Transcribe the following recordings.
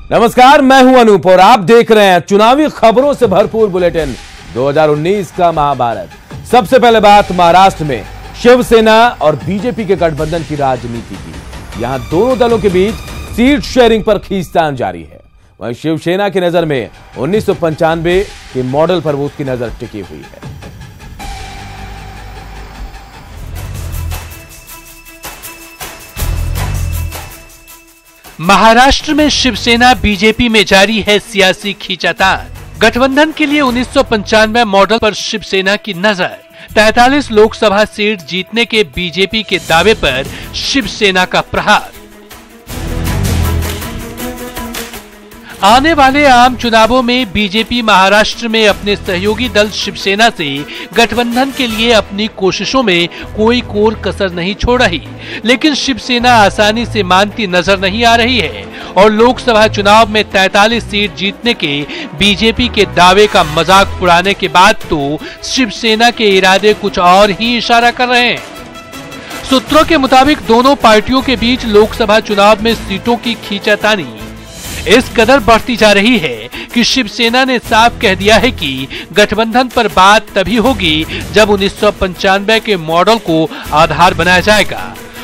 नमस्कार, मैं हूं अनूप और आप देख रहे हैं चुनावी खबरों से भरपूर बुलेटिन 2019 का महाभारत। सबसे पहले बात महाराष्ट्र में शिवसेना और बीजेपी के गठबंधन की राजनीति की। यहां दोनों दलों के बीच सीट शेयरिंग पर खींचतान जारी है। वहीं शिवसेना की नजर में 1995 के मॉडल पर उसकी नजर टिकी हुई है। महाराष्ट्र में शिवसेना बीजेपी में जारी है सियासी खींचातान। गठबंधन के लिए 1995 मॉडल पर शिवसेना की नजर। 43 लोकसभा सीट जीतने के बीजेपी के दावे पर शिवसेना का प्रहार। आने वाले आम चुनावों में बीजेपी महाराष्ट्र में अपने सहयोगी दल शिवसेना से गठबंधन के लिए अपनी कोशिशों में कोई कोर कसर नहीं छोड़ रही, लेकिन शिवसेना आसानी से मानती नजर नहीं आ रही है और लोकसभा चुनाव में 43 सीट जीतने के बीजेपी के दावे का मजाक उड़ाने के बाद तो शिवसेना के इरादे कुछ और ही इशारा कर रहे हैं। सूत्रों के मुताबिक दोनों पार्टियों के बीच लोकसभा चुनाव में सीटों की खींचातानी इस कदर बढ़ती जा रही है कि शिवसेना ने साफ कह दिया है कि गठबंधन पर बात तभी होगी जब 1995 के मॉडल को आधार बनाया जाएगा।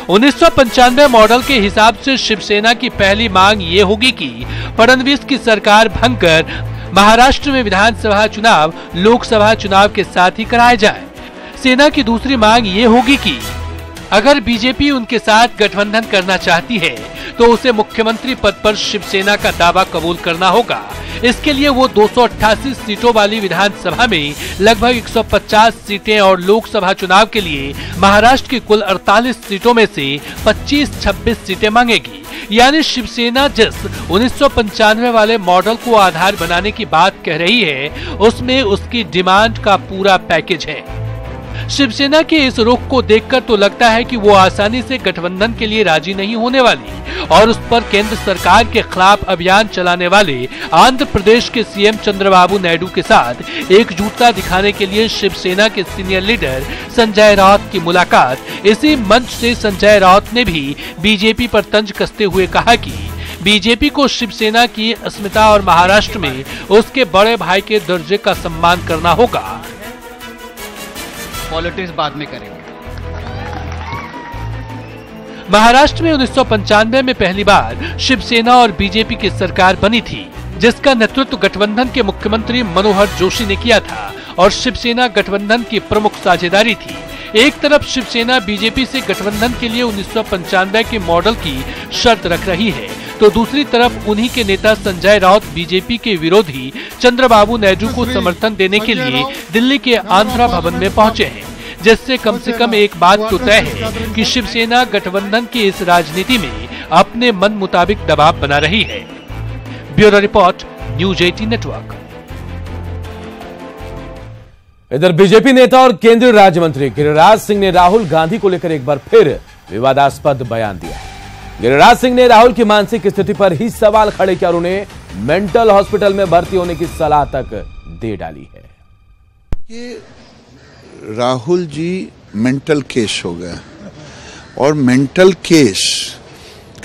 1995 मॉडल के हिसाब से शिवसेना की पहली मांग ये होगी कि फडणवीस की सरकार भंग कर महाराष्ट्र में विधानसभा चुनाव लोकसभा चुनाव के साथ ही कराया जाए। सेना की दूसरी मांग ये होगी कि अगर बीजेपी उनके साथ गठबंधन करना चाहती है तो उसे मुख्यमंत्री पद पर शिवसेना का दावा कबूल करना होगा। इसके लिए वो 288 सीटों वाली विधानसभा में लगभग 150 सीटें और लोकसभा चुनाव के लिए महाराष्ट्र की कुल 48 सीटों में से 25-26 सीटें मांगेगी। यानी शिवसेना जिस 1995 वाले मॉडल को आधार बनाने की बात कह रही है, उसमें उसकी डिमांड का पूरा पैकेज है। शिवसेना के इस रुख को देखकर तो लगता है कि वो आसानी से गठबंधन के लिए राजी नहीं होने वाली और उस पर केंद्र सरकार के खिलाफ अभियान चलाने वाले आंध्र प्रदेश के सीएम चंद्रबाबू नायडू के साथ एकजुटता दिखाने के लिए शिवसेना के सीनियर लीडर संजय राउत की मुलाकात। इसी मंच से संजय राउत ने भी बीजेपी पर तंज कसते हुए कहा कि बीजेपी को शिवसेना की अस्मिता और महाराष्ट्र में उसके बड़े भाई के दर्जे का सम्मान करना होगा। पॉलिटिक्स बाद में करेंगे। महाराष्ट्र में 1995 में पहली बार शिवसेना और बीजेपी की सरकार बनी थी, जिसका नेतृत्व गठबंधन के मुख्यमंत्री मनोहर जोशी ने किया था और शिवसेना गठबंधन की प्रमुख साझेदारी थी। एक तरफ शिवसेना बीजेपी से गठबंधन के लिए 1995 के मॉडल की शर्त रख रही है, तो दूसरी तरफ उन्हीं के नेता संजय राउत बीजेपी के विरोधी चंद्रबाबू नायडू को समर्थन देने के लिए दिल्ली के आंध्रा भवन में पहुंचे हैं, जिससे कम से कम एक बात तो तय है कि शिवसेना गठबंधन की इस राजनीति में अपने मन मुताबिक दबाव बना रही है। Bureau report, news 18 network. इधर बीजेपी नेता और केंद्रीय राज्य मंत्री गिरिराज सिंह ने राहुल गांधी को लेकर एक बार फिर विवादास्पद बयान दिया है। गिरिराज सिंह ने राहुल की मानसिक स्थिति पर ही सवाल खड़े किया और उन्हें मेंटल हॉस्पिटल में भर्ती होने की सलाह तक दे डाली है। ये राहुल जी मेंटल केस हो गया और मेंटल केस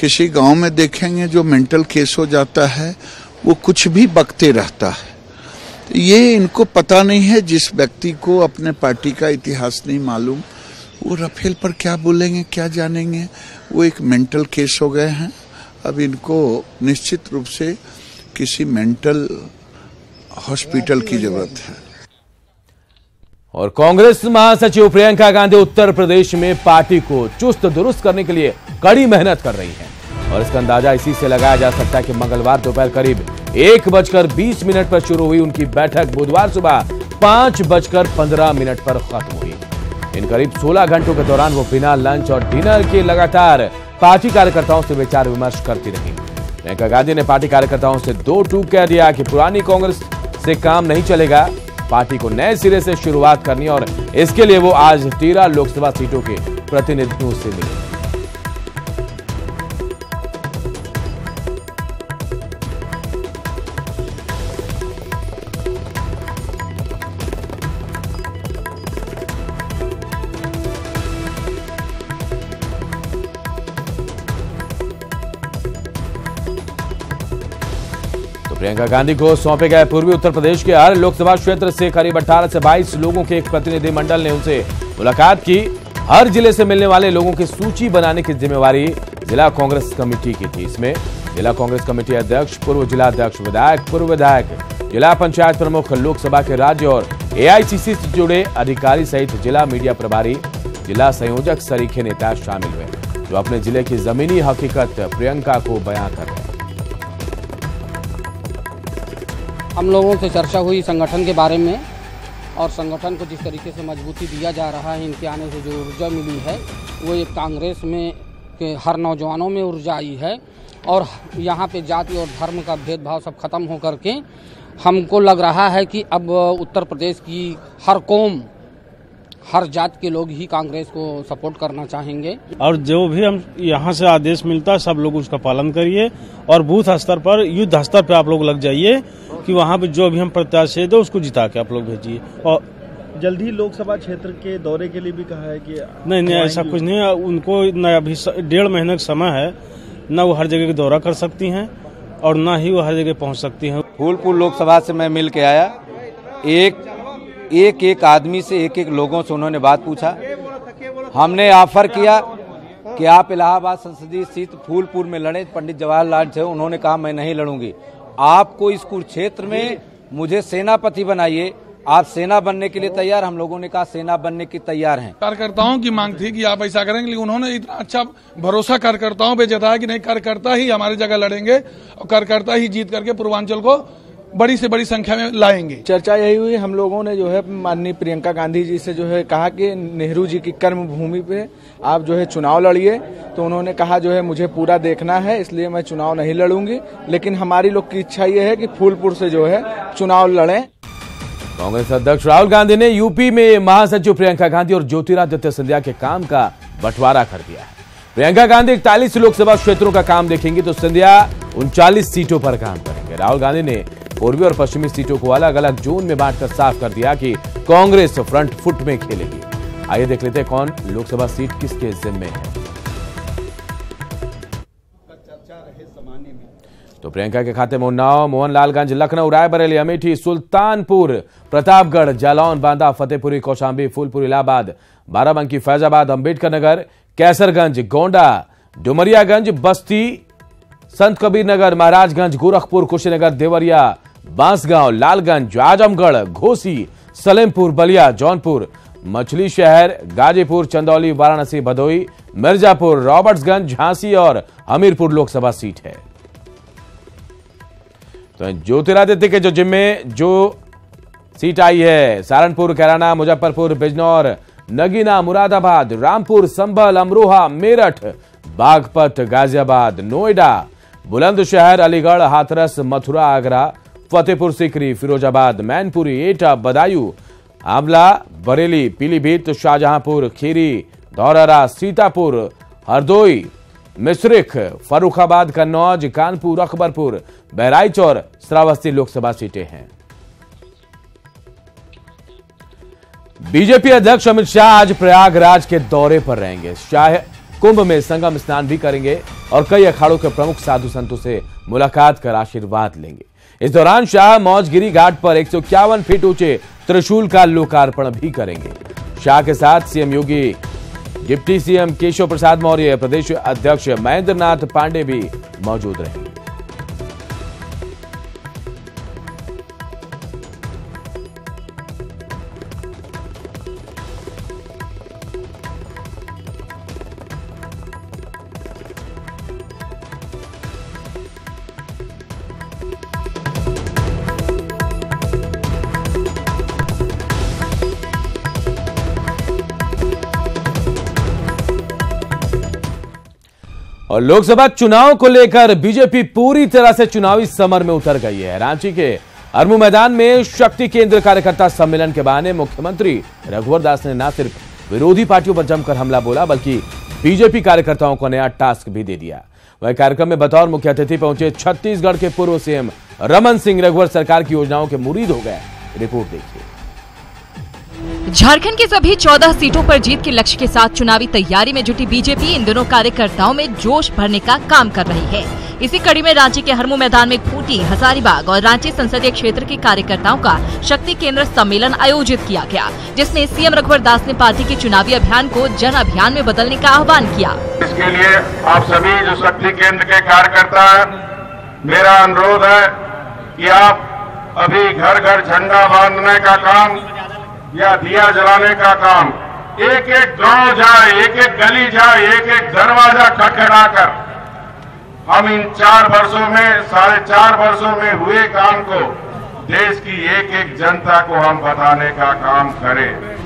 किसी गांव में देखेंगे जो मेंटल केस हो जाता है वो कुछ भी बकते रहता है। ये इनको पता नहीं है, जिस व्यक्ति को अपने पार्टी का इतिहास नहीं मालूम वो राफेल पर क्या बोलेंगे, क्या जानेंगे। वो एक मेंटल केस हो गए हैं। अब इनको निश्चित रूप से किसी मेंटल हॉस्पिटल की जरूरत है। और कांग्रेस महासचिव प्रियंका गांधी उत्तर प्रदेश में पार्टी को चुस्त दुरुस्त करने के लिए कड़ी मेहनत कर रही हैं और इसका अंदाजा इसी से लगाया जा सकता है कि मंगलवार दोपहर करीब 1:20 पर शुरू हुई उनकी बैठक बुधवार सुबह 5:15 पर खत्म हुई। इन करीब 16 घंटों के दौरान वो बिना लंच और डिनर के लगातार पार्टी कार्यकर्ताओं से विचार विमर्श करती रही। प्रियंका गांधी ने पार्टी कार्यकर्ताओं से दो टूक कह दिया कि पुरानी कांग्रेस से काम नहीं चलेगा, पार्टी को नए सिरे से शुरुआत करनी और इसके लिए वो आज 13 लोकसभा सीटों के प्रतिनिधियों से मिले। प्रियंका गांधी को सौंपे गए पूर्वी उत्तर प्रदेश के हर लोकसभा क्षेत्र से करीब 18 से 22 लोगों के एक प्रतिनिधिमंडल ने उनसे मुलाकात की। हर जिले से मिलने वाले लोगों की सूची बनाने की जिम्मेवारी जिला कांग्रेस कमेटी की थी। इसमें जिला कांग्रेस कमेटी अध्यक्ष, पूर्व जिला अध्यक्ष, विधायक, पूर्व विधायक, जिला पंचायत प्रमुख, लोकसभा के राज्य और एआईसीसी से जुड़े अधिकारी सहित जिला मीडिया प्रभारी, जिला संयोजक सरीखे नेता शामिल हुए, जो अपने जिले की जमीनी हकीकत प्रियंका को बयां कर रहे हैं। हम लोगों से चर्चा हुई संगठन के बारे में और संगठन को जिस तरीके से मजबूती दिया जा रहा है, इनके आने से जो ऊर्जा मिली है वो एक कांग्रेस में के हर नौजवानों में ऊर्जा आई है और यहाँ पे जाति और धर्म का भेदभाव सब खत्म हो करके हमको लग रहा है कि अब उत्तर प्रदेश की हर कौम, हर जात के लोग ही कांग्रेस को सपोर्ट करना चाहेंगे। और जो भी हम यहाँ से आदेश मिलता है सब लोग उसका पालन करिए और बूथ स्तर पर, युद्ध स्तर पर आप लोग लग जाइए कि वहाँ पे जो भी हम प्रत्याशी दो उसको जिता के आप लोग भेजिए। और जल्द ही लोकसभा क्षेत्र के दौरे के लिए भी कहा है कि नहीं ऐसा कुछ नहीं है। उनको न अभी 1.5 महीने का समय है, न वो हर जगह का दौरा कर सकती हैं और न ही वो हर जगह पहुँच सकती हैं। फूलपुर लोकसभा से मैं मिल के आया, एक आदमी से एक लोगों से उन्होंने बात पूछा। हमने ऑफर किया कि आप इलाहाबाद संसदीय सीट फूलपुर में लड़ें, पंडित जवाहरलाल से। उन्होंने कहा मैं नहीं लड़ूंगी, आपको इस कुरुक्षेत्र में मुझे सेनापति बनाइए। आप सेना बनने के लिए तैयार? हम लोगों ने कहा सेना बनने की तैयार हैं। कार्यकर्ताओं की मांग थी कि आप ऐसा करेंगे, लेकिन उन्होंने इतना अच्छा भरोसा कार्यकर्ताओं पे जताया कि नहीं, कार्यकर्ता ही हमारी जगह लड़ेंगे और कार्यकर्ता ही जीत करके पूर्वांचल को बड़ी से बड़ी संख्या में लाएंगे। चर्चा यही हुई, हम लोगों ने जो है माननीय प्रियंका गांधी जी से जो है कहा कि नेहरू जी की कर्म भूमि पे आप जो है चुनाव लड़िए, तो उन्होंने कहा जो है मुझे पूरा देखना है, इसलिए मैं चुनाव नहीं लड़ूंगी, लेकिन हमारी लोग की इच्छा ये है कि फूलपुर से जो है चुनाव लड़ें। कांग्रेस अध्यक्ष राहुल गांधी ने यूपी में महासचिव प्रियंका गांधी और ज्योतिरादित्य सिंधिया के काम का बंटवारा कर दिया है। प्रियंका गांधी 41 लोकसभा क्षेत्रों का काम देखेंगी तो सिंधिया 39 सीटों पर काम करेंगे। राहुल गांधी ने पूर्वी और पश्चिमी सीटों को अलग अलग जोन में बांटकर साफ कर दिया कि कांग्रेस फ्रंट फुट में खेलेगी। आइए देख लेते हैं कौन लोकसभा सीट किसके जिम्मे है। तो प्रियंका के खाते में उन्नाव, मोहनलालगंज, लखनऊ, रायबरेली, अमेठी, सुल्तानपुर, प्रतापगढ़, जालौन, बांदा, फतेहपुरी, कौशांबी, फूलपुर, इलाहाबाद, बाराबंकी, फैजाबाद, अंबेडकर नगर, कैसरगंज, गोंडा, डुमरियागंज, बस्ती, संत कबीर नगर, महाराजगंज, गोरखपुर, कुशीनगर, देवरिया, बांसगांव, लालगंज, आजमगढ़, घोसी, सलेमपुर, बलिया, जौनपुर, मछली शहर, गाजीपुर, चंदौली, वाराणसी, भदोई, मिर्जापुर, रॉबर्ट्सगंज, झांसी और हमीरपुर लोकसभा सीट है। तो ज्योतिरादित्य के जो जिम्मे जो सीट आई है, सहारनपुर, कैराना, मुजफ्फरपुर, बिजनौर, नगीना, मुरादाबाद, रामपुर, संभल, अमरोहा, मेरठ, बागपत, गाजियाबाद, नोएडा, बुलंदशहर, अलीगढ़, हाथरस, मथुरा, आगरा, फतेहपुर सीकरी, फिरोजाबाद, मैनपुरी, एटा, बदायूं, आंवला, बरेली, पीलीभीत, शाहजहांपुर, खीरी, धौरहरा, सीतापुर, हरदोई, मिश्रिख, फर्रुखाबाद, कन्नौज, कानपुर, अकबरपुर, बहराइच और श्रावस्ती लोकसभा सीटें हैं। बीजेपी अध्यक्ष अमित शाह आज प्रयागराज के दौरे पर रहेंगे। शाह कुंभ में संगम स्नान भी करेंगे और कई अखाड़ों के प्रमुख साधु संतों से मुलाकात कर आशीर्वाद लेंगे। इस दौरान शाह मौजगिरी घाट पर 151 फीट ऊंचे त्रिशूल का लोकार्पण भी करेंगे। शाह के साथ सीएम योगी, डिप्टी सीएम केशव प्रसाद मौर्य, प्रदेश अध्यक्ष महेंद्र नाथ पांडे भी मौजूद रहेंगे। और लोकसभा चुनाव को लेकर बीजेपी पूरी तरह से चुनावी समर में उतर गई है। रांची के अरमू मैदान में शक्ति केंद्र कार्यकर्ता सम्मेलन के बहाने मुख्यमंत्री रघुवर दास ने न सिर्फ विरोधी पार्टियों पर जमकर हमला बोला, बल्कि बीजेपी कार्यकर्ताओं को नया टास्क भी दे दिया। वह कार्यक्रम में बतौर मुख्य अतिथि पहुंचे छत्तीसगढ़ के पूर्व सीएम रमन सिंह रघुवर सरकार की योजनाओं के मुरीद हो गए। रिपोर्ट देखिए। झारखंड की सभी 14 सीटों पर जीत के लक्ष्य के साथ चुनावी तैयारी में जुटी बीजेपी इन दिनों कार्यकर्ताओं में जोश भरने का काम कर रही है। इसी कड़ी में रांची के हरमू मैदान में खूंटी, हजारीबाग और रांची संसदीय क्षेत्र के कार्यकर्ताओं का शक्ति केंद्र सम्मेलन आयोजित किया गया, जिसमें सीएम रघुवर दास ने पार्टी के चुनावी अभियान को जन अभियान में बदलने का आह्वान किया। इसके लिए आप सभी जो शक्ति केंद्र के कार्यकर्ता हैं, मेरा अनुरोध है कि आप अभी घर घर झंडा बांधने का काम या दिया जलाने का काम, एक एक गांव जाए, एक एक गली जाए, एक एक दरवाजा खटखटाकर हम इन 4 वर्षों में, 4.5 वर्षों में हुए काम को देश की एक एक जनता को हम बताने का काम करें।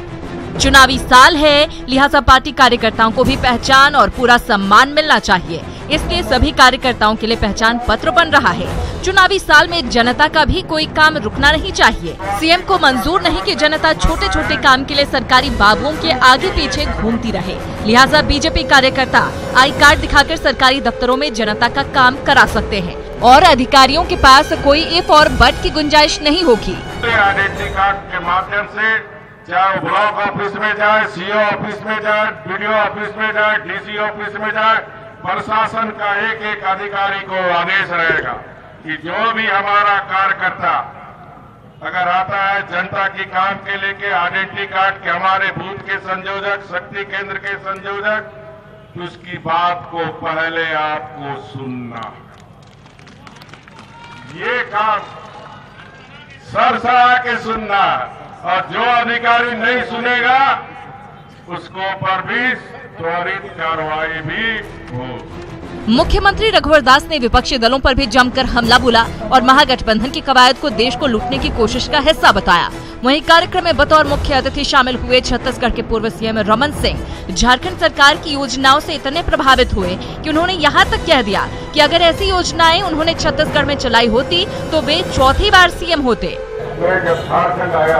चुनावी साल है, लिहाजा पार्टी कार्यकर्ताओं को भी पहचान और पूरा सम्मान मिलना चाहिए। इसलिए सभी कार्यकर्ताओं के लिए पहचान पत्र बन रहा है। चुनावी साल में जनता का भी कोई काम रुकना नहीं चाहिए। सीएम को मंजूर नहीं कि जनता छोटे छोटे काम के लिए सरकारी बाबुओं के आगे पीछे घूमती रहे। लिहाजा बीजेपी कार्यकर्ता आई कार्ड दिखाकर सरकारी दफ्तरों में जनता का काम करा सकते हैं और अधिकारियों के पास कोई इफ और बट की गुंजाइश नहीं होगी। आइडेंटिटी कार्ड के माध्यम से चाहे ब्लॉक ऑफिस में जाए, सीओ ऑफिस में जाए, बीडीओ ऑफिस में जाए, डीसी ऑफिस में जाए, प्रशासन का एक एक अधिकारी को आदेश रहेगा कि जो भी हमारा कार्यकर्ता अगर आता है जनता की काम के लेके आइडेंटिटी कार्ड के हमारे बूथ के संयोजक, शक्ति केंद्र के संयोजक, तो उसकी बात को पहले आपको सुनना, ये काम सरसरा के सुनना है, और जो अधिकारी नहीं सुनेगा उसको पर भी त्वरित कार्रवाई भी हो। मुख्यमंत्री रघुवर दास ने विपक्षी दलों पर भी जमकर हमला बोला और महागठबंधन की कवायद को देश को लूटने की कोशिश का हिस्सा बताया। वहीं कार्यक्रम में बतौर मुख्य अतिथि शामिल हुए छत्तीसगढ़ के पूर्व सीएम रमन सिंह झारखंड सरकार की योजनाओं से इतने प्रभावित हुए कि उन्होंने यहां तक कह दिया कि अगर ऐसी योजनाएं उन्होंने छत्तीसगढ़ में चलाई होती तो वे चौथी बार सीएम होते। जब झारखंड आया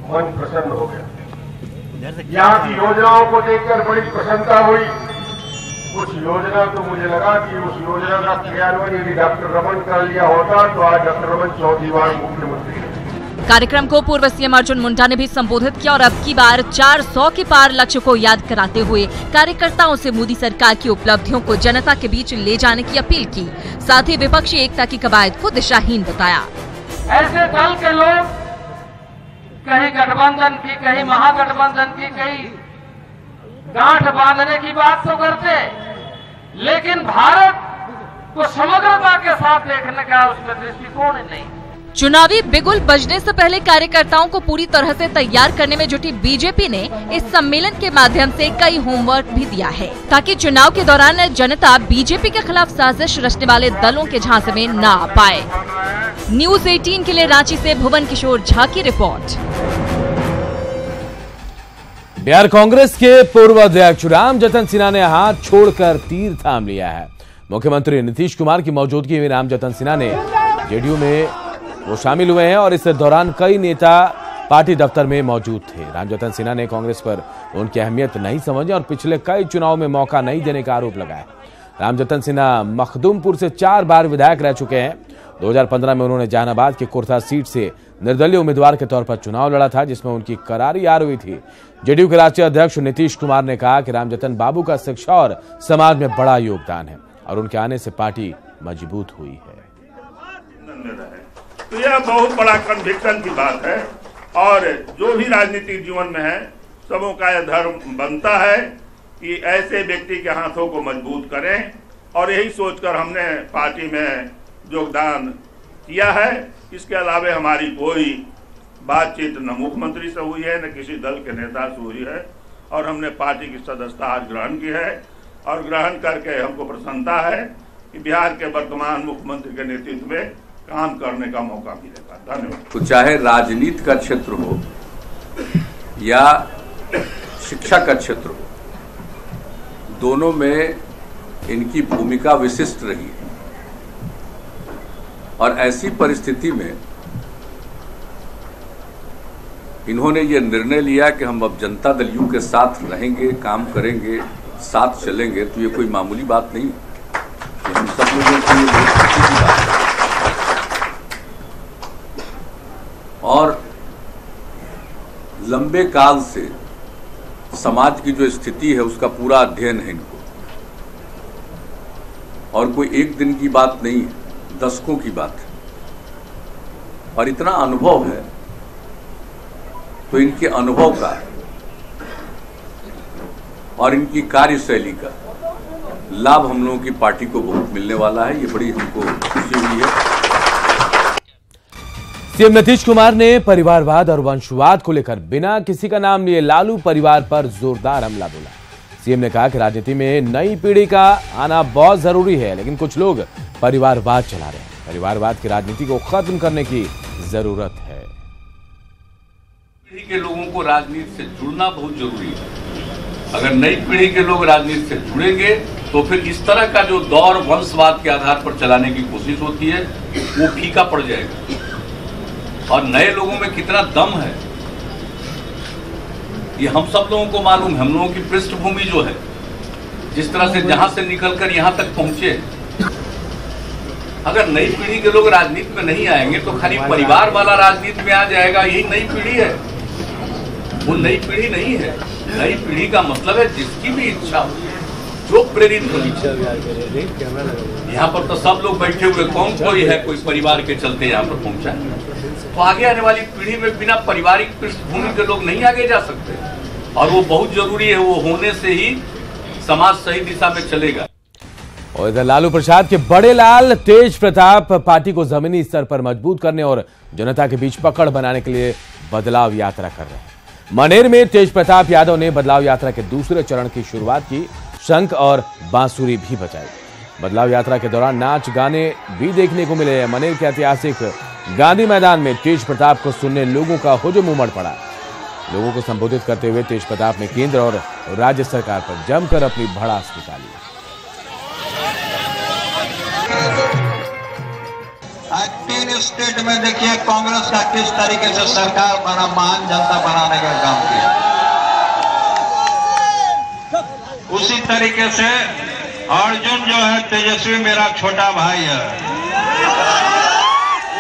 मन प्रसन्न हो गया, यहाँ की योजनाओं को देखकर बड़ी प्रसन्नता हुई। कुछ योजना तो मुझे लगा कि उस योजना का क्रियान्वयन यदि डॉक्टर रमन कर लिया होता तो आज डॉक्टर रमन चौथी बार मुख्यमंत्री है। कार्यक्रम को पूर्व सीएम अर्जुन मुंडा ने भी संबोधित किया और अब की बार 400 के पार लक्ष्य को याद कराते हुए कार्यकर्ताओं से मोदी सरकार की उपलब्धियों को जनता के बीच ले जाने की अपील की। साथ ही विपक्षी एकता की कवायद को दिशाहीन बताया। ऐसे दल के लोग कहीं गठबंधन की, कहीं महागठबंधन की, कहीं गांठ बांधने की बात तो करते, लेकिन भारत को समग्रता के साथ देखने का उसमें दृष्टिकोण नहीं। चुनावी बिगुल बजने से पहले कार्यकर्ताओं को पूरी तरह से तैयार करने में जुटी बीजेपी ने इस सम्मेलन के माध्यम से कई होमवर्क भी दिया है ताकि चुनाव के दौरान जनता बीजेपी के खिलाफ साजिश रचने वाले दलों के झांसे में न आ पाए। न्यूज़ 18 के लिए रांची से भुवन किशोर झा की रिपोर्ट। बिहार कांग्रेस के पूर्व अध्यक्ष रामजतन सिन्हा ने हाथ छोड़कर तीर थाम लिया है। मुख्यमंत्री नीतीश कुमार की मौजूदगी में रामजतन सिन्हा ने जेडीयू में वो शामिल हुए हैं और इस दौरान कई नेता पार्टी दफ्तर में मौजूद थे। रामजतन सिन्हा ने कांग्रेस पर उनकी अहमियत नहीं समझी और पिछले कई चुनाव में मौका नहीं देने का आरोप लगाया। रामजतन सिन्हा मखदूमपुर से 4 बार विधायक रह चुके हैं। 2015 में उन्होंने जहानाबाद की कुर्था सीट से निर्दलीय उम्मीदवार के तौर पर चुनाव लड़ा था, जिसमें उनकी करारी हार हुई थी। जेडीयू के राष्ट्रीय अध्यक्ष नीतीश कुमार ने कहा कि रामजतन बाबू का शिक्षा और समाज में बड़ा योगदान है और उनके आने से पार्टी मजबूत हुई है। तो यह बहुत बड़ा कन्विक्शन की बात है और जो भी राजनीतिक जीवन में है सबों का यह धर्म बनता है कि ऐसे व्यक्ति के हाथों को मजबूत करें और यही सोचकर हमने पार्टी में योगदान किया है। इसके अलावा हमारी कोई बातचीत न मुख्यमंत्री से हुई है न किसी दल के नेता से हुई है और हमने पार्टी की सदस्यता आज ग्रहण की है और ग्रहण करके हमको प्रसन्नता है कि बिहार के वर्तमान मुख्यमंत्री के नेतृत्व में काम करने का मौका मिलेगा। धन्यवाद। तो चाहे राजनीति का क्षेत्र हो या शिक्षा का क्षेत्र हो, दोनों में इनकी भूमिका विशिष्ट रही है और ऐसी परिस्थिति में इन्होंने ये निर्णय लिया कि हम अब जनता दल यू के साथ रहेंगे, काम करेंगे, साथ चलेंगे। तो ये कोई मामूली बात नहीं है, हम सब लोगों के लिए बहुत खुशी की बात है। और लंबे काल से समाज की जो स्थिति है उसका पूरा अध्ययन है इनको और कोई एक दिन की बात नहीं है, दशकों की बात है। और इतना अनुभव है, तो इनके अनुभव का और इनकी कार्यशैली का लाभ हम लोगों की पार्टी को बहुत मिलने वाला है। ये बड़ी हमको खुशी हुई है। सीएम नीतीश कुमार ने परिवारवाद और वंशवाद को लेकर बिना किसी का नाम लिए लालू परिवार पर जोरदार हमला बोला। सीएम ने कहा कि राजनीति में नई पीढ़ी का आना बहुत जरूरी है, लेकिन कुछ लोग परिवारवाद चला रहे हैं। परिवारवाद की राजनीति को खत्म करने की जरूरत है। पीढ़ी के लोगों को राजनीति से जुड़ना बहुत जरूरी है। अगर नई पीढ़ी के लोग राजनीति से जुड़ेंगे तो फिर इस तरह का जो दौर वंशवाद के आधार पर चलाने की कोशिश होती है वो फीका पड़ जाएगा। और नए लोगों में कितना दम है ये हम सब लोगों को मालूम है। हम लोगों की पृष्ठभूमि जो है, जिस तरह से जहां से निकलकर यहां तक पहुंचे, अगर नई पीढ़ी के लोग राजनीति में नहीं आएंगे तो खाली परिवार वाला राजनीति में आ जाएगा, यही नई पीढ़ी है। वो नई पीढ़ी नहीं है। नई पीढ़ी का मतलब है जिसकी भी इच्छा हो, जो प्रेरित होनी चाहिए। यहाँ पर तो सब लोग बैठे हुए, कौन कोई है कोई परिवार के चलते यहाँ पर पहुंचा। तो आगे आने वाली पीढ़ी में बिना पारिवारिक पृष्ठभूमि के लोग नहीं आगे जा सकते, और वो बहुत जरूरी है। वो होने से ही समाज सही दिशा में चलेगा। और इधर लालू प्रसाद के बड़े लाल तेज प्रताप पार्टी को जमीनी स्तर पर मजबूत करने और जनता के बीच पकड़ बनाने के लिए बदलाव यात्रा कर रहे हैं। मनेर में तेज प्रताप यादव ने बदलाव यात्रा के दूसरे चरण की शुरुआत की। शंख और बांसुरी भी बजाई। बदलाव यात्रा के दौरान नाच गाने भी देखने को मिले। मनेर के ऐतिहासिक गांधी मैदान में तेज प्रताप को सुनने लोगों का हुजूम उमड़ पड़ा। लोगों को संबोधित करते हुए तेज प्रताप ने केंद्र और राज्य सरकार पर जमकर अपनी भड़ास निकाली। तीन स्टेट में देखिए कांग्रेस का किस तरीके से सरकार बना, महान जनता बनाने का काम किया। उसी तरीके से अर्जुन जो है तेजस्वी मेरा छोटा भाई है,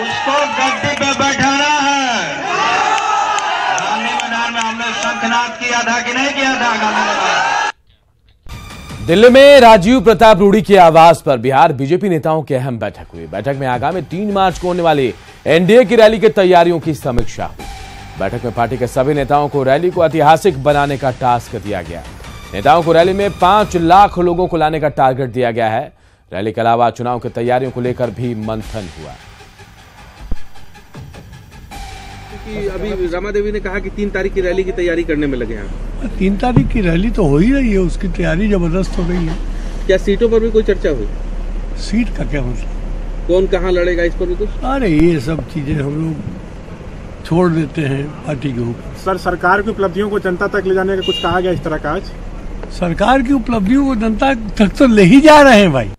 उसको गद्दी पे बैठाना है। गांधी मैदान में हमने शंखनाद किया था कि नहीं किया था? गांधी मैदान दिल्ली में राजीव प्रताप रूडी के आवास पर बिहार बीजेपी नेताओं की अहम बैठक हुई। बैठक में आगामी 3 मार्च को होने वाली एनडीए की रैली की तैयारियों की समीक्षा हुई। बैठक में पार्टी के सभी नेताओं को रैली को ऐतिहासिक बनाने का टास्क दिया गया। नेताओं को रैली में 5 लाख लोगों को लाने का टारगेट दिया गया है। रैली के अलावा चुनाव की तैयारियों को लेकर भी मंथन हुआ। अभी रमा देवी ने कहा कि 3 तारीख की रैली की तैयारी करने में लगे हैं। 3 तारीख की रैली तो हो ही रही है, उसकी तैयारी जबरदस्त हो गई है। क्या सीटों पर भी कोई चर्चा हुई? सीट का क्या मतलब? कौन कहाँ लड़ेगा इस पर भी कुछ? अरे ये सब चीजें हम लोग छोड़ देते हैं पार्टी के ऊपर। सर, सरकार की उपलब्धियों को जनता तक ले जाने का कुछ कहा गया इस तरह का? आज सरकार की उपलब्धियों को जनता तक तो ले ही जा रहे हैं भाई।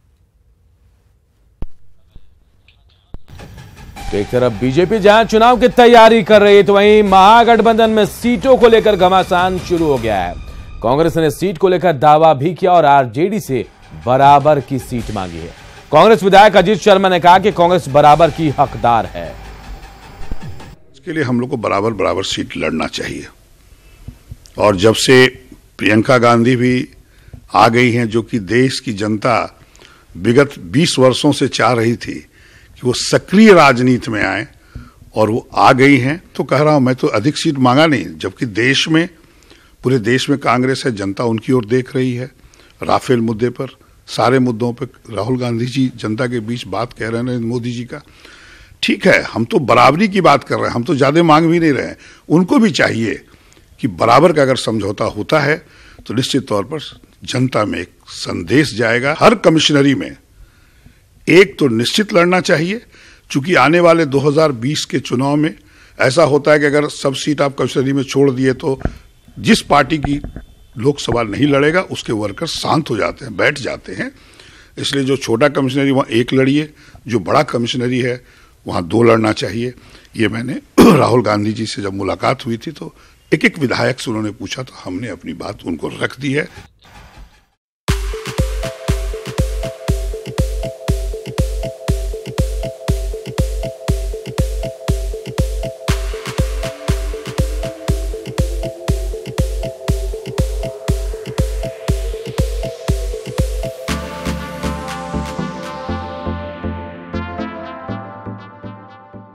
तो एक तरफ बीजेपी जहां चुनाव की तैयारी कर रही है, तो वहीं महागठबंधन में सीटों को लेकर घमासान शुरू हो गया है। कांग्रेस ने सीट को लेकर दावा भी किया और आरजेडी से बराबर की सीट मांगी है। कांग्रेस विधायक अजीत शर्मा ने कहा कि कांग्रेस बराबर की हकदार है। इसके लिए हम लोग को बराबर सीट लड़ना चाहिए। और जब से प्रियंका गांधी भी आ गई हैं, जो कि देश की जनता विगत 20 वर्षों से चाह रही थी कि वो सक्रिय राजनीति में आए, और वो आ गई हैं, तो कह रहा हूं मैं तो अधिक सीट मांगा नहीं। जबकि देश में, पूरे देश में कांग्रेस है, जनता उनकी ओर देख रही है। राफेल मुद्दे पर, सारे मुद्दों पर राहुल गांधी जी जनता के बीच बात कह रहे हैं मोदी जी का। ठीक है, हम तो बराबरी की बात कर रहे हैं, हम तो ज्यादा मांग भी नहीं रहे हैं। उनको भी चाहिए कि बराबर का अगर समझौता होता है तो निश्चित तौर पर जनता में एक संदेश जाएगा। हर कमिश्नरी में एक तो निश्चित लड़ना चाहिए, चूंकि आने वाले 2020 के चुनाव में ऐसा होता है कि अगर सब सीट आप कमिश्नरी में छोड़ दिए तो जिस पार्टी की लोकसभा नहीं लड़ेगा उसके वर्कर शांत हो जाते हैं, बैठ जाते हैं। इसलिए जो छोटा कमिश्नरी वहां एक लड़िए, जो बड़ा कमिश्नरी है वहां 2 लड़ना चाहिए। ये मैंने राहुल गांधी जी से जब मुलाकात हुई थी तो एक विधायक से उन्होंने पूछा, तो हमने अपनी बात उनको रख दी है।